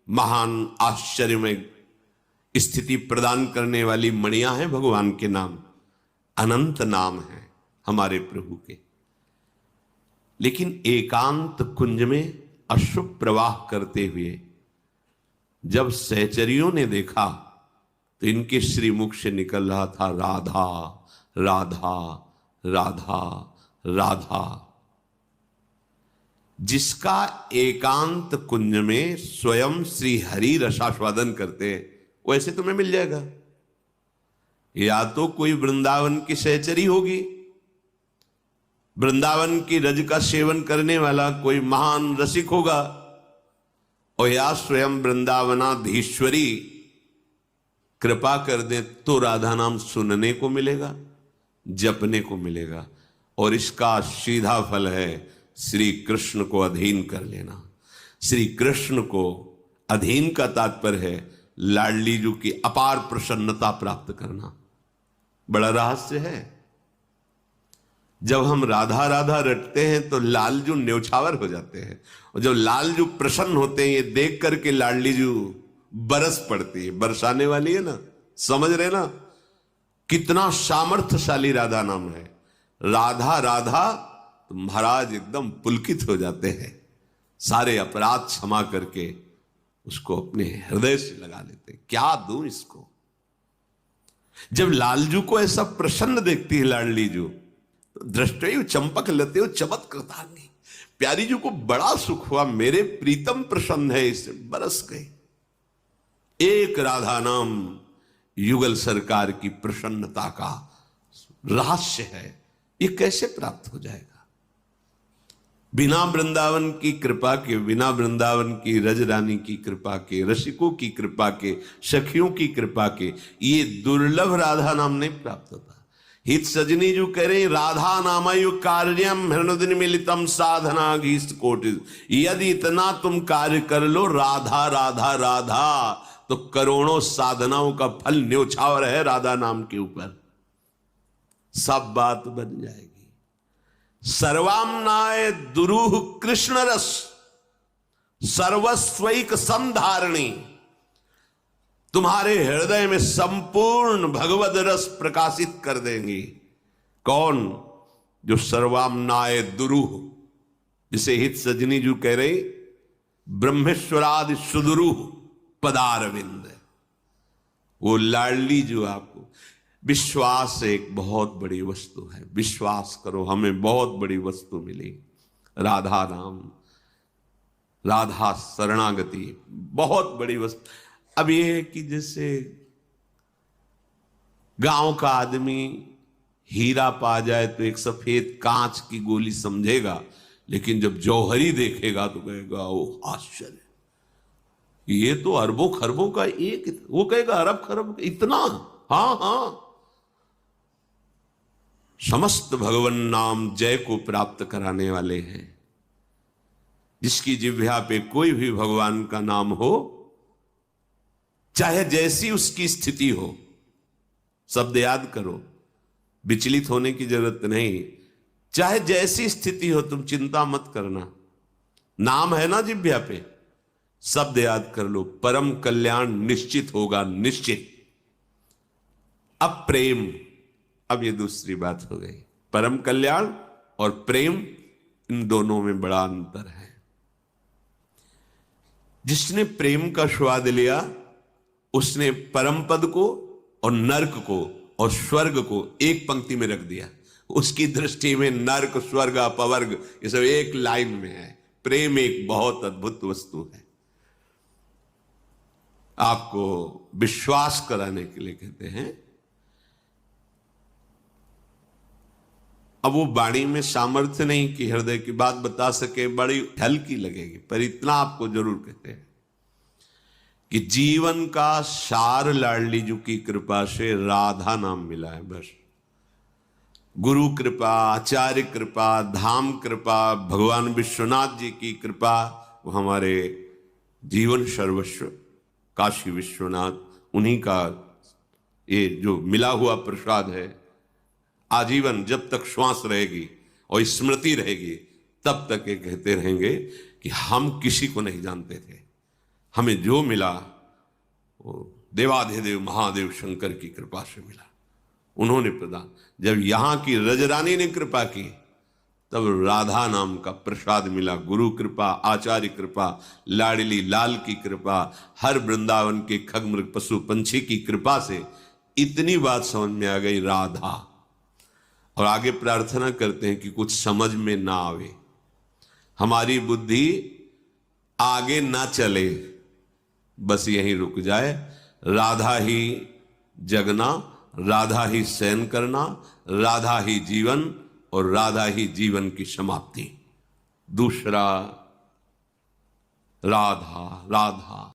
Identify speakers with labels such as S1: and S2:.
S1: महान आश्चर्यमय स्थिति प्रदान करने वाली मणियां हैं भगवान के नाम, अनंत नाम हैं हमारे प्रभु के। लेकिन एकांत कुंज में अश्रु प्रवाह करते हुए जब सहचरियों ने देखा तो इनके श्रीमुख से निकल रहा था राधा राधा राधा राधा। जिसका एकांत कुंज में स्वयं श्री हरि रसास्वादन करते हैं वैसे तुम्हें मिल जाएगा। या तो कोई वृंदावन की सहचरी होगी, वृंदावन की रज का सेवन करने वाला कोई महान रसिक होगा, और या स्वयं वृंदावनाधीश्वरी कृपा कर दे तो राधा नाम सुनने को मिलेगा, जपने को मिलेगा। और इसका सीधा फल है श्री कृष्ण को अधीन कर लेना। श्री कृष्ण को अधीन का तात्पर्य है लाडली जी की अपार प्रसन्नता प्राप्त करना। बड़ा रहस्य है। जब हम राधा राधा रटते हैं तो लालजू न्यौछावर हो जाते हैं, और जब लालजू प्रसन्न होते हैं ये देख करके लाडली जू बरस पड़ती है, बरसाने वाली है ना। समझ रहे ना कितना सामर्थ्यशाली राधा नाम है। राधा राधा तो महाराज एकदम पुलकित हो जाते हैं, सारे अपराध क्षमा करके उसको अपने हृदय से लगा लेते। क्या दूं इसको। जब लालजू को ऐसा प्रसन्न देखती है लाडली जू, दृष्टि चंपक लते हो चमत कृतांगी, प्यारी जी को बड़ा सुख हुआ, मेरे प्रीतम प्रसन्न है, इससे बरस गए। एक राधा नाम युगल सरकार की प्रसन्नता का रहस्य है। ये कैसे प्राप्त हो जाएगा। बिना वृंदावन की कृपा के, बिना वृंदावन की रज रानी की कृपा के, रसिकों की कृपा के, सखियों की कृपा के ये दुर्लभ राधा नाम नहीं प्राप्त होता। हित सजनी जो कह रहे राधा नामयु कार्यम हृदय मिलितम साधना घीष्ट कोटि। यदि इतना तुम कार्य कर लो राधा राधा राधा, तो करोड़ों साधनाओं का फल न्योछावर है राधा नाम के ऊपर। सब बात बन जाएगी। सर्वाम्नाय दुरूह कृष्ण रस सर्वस्वैक संधारणी। तुम्हारे हृदय में संपूर्ण भगवद रस प्रकाशित कर देंगी। कौन? जो सर्वाम्नाय दुरूह, जिसे हित सजनी जो कह रहे ब्रह्मेश्वरादि सुदुरूह पदारविंद, वो लाडली जो आपको विश्वास एक बहुत बड़ी वस्तु है। विश्वास करो हमें बहुत बड़ी वस्तु मिली, राधा नाम, राधा शरणागति बहुत बड़ी वस्तु। अब ये है कि जैसे गांव का आदमी हीरा पा जाए तो एक सफेद कांच की गोली समझेगा, लेकिन जब जौहरी देखेगा तो कहेगा ओ आश्चर्य, ये तो अरबों खरबों का एक, वो कहेगा अरब खरब इतना। हाँ हाँ, समस्त भगवान नाम जय को प्राप्त कराने वाले हैं। जिसकी जिह्वा पे कोई भी भगवान का नाम हो, चाहे जैसी उसकी स्थिति हो, शब्द याद करो, विचलित होने की जरूरत नहीं। चाहे जैसी स्थिति हो तुम चिंता मत करना, नाम है ना जिह्वा पे, शब्द याद कर लो, परम कल्याण निश्चित होगा, निश्चित। अब प्रेम, अब ये दूसरी बात हो गई। परम कल्याण और प्रेम, इन दोनों में बड़ा अंतर है। जिसने प्रेम का स्वाद लिया उसने परम पद को और नर्क को और स्वर्ग को एक पंक्ति में रख दिया। उसकी दृष्टि में नर्क स्वर्ग अपवर्ग ये सब एक लाइन में है। प्रेम एक बहुत अद्भुत वस्तु है। आपको विश्वास कराने के लिए कहते हैं। अब वो वाणी में सामर्थ्य नहीं कि हृदय की बात बता सके, बड़ी हल्की लगेगी, पर इतना आपको जरूर कहते हैं कि जीवन का सार लाडली जी की कृपा से राधा नाम मिला है। बस गुरु कृपा, आचार्य कृपा, धाम कृपा, भगवान विश्वनाथ जी की कृपा, वो हमारे जीवन सर्वस्व काशी विश्वनाथ उन्हीं का ये जो मिला हुआ प्रसाद है। आजीवन जब तक श्वास रहेगी और स्मृति रहेगी तब तक ये कहते रहेंगे कि हम किसी को नहीं जानते थे, हमें जो मिला वो देवाधिदेव महादेव शंकर की कृपा से मिला, उन्होंने प्रदान। जब यहाँ की रजरानी ने कृपा की तब राधा नाम का प्रसाद मिला। गुरु कृपा, आचार्य कृपा, लाडली लाल की कृपा, हर वृंदावन के खग मृग पशु पंछी की कृपा से इतनी बात समझ में आ गई, राधा। और आगे प्रार्थना करते हैं कि कुछ समझ में ना आवे, हमारी बुद्धि आगे ना चले, बस यहीं रुक जाए। राधा ही जगना, राधा ही शयन करना, राधा ही जीवन और राधा ही जीवन की समाप्ति। दूसरा राधा राधा।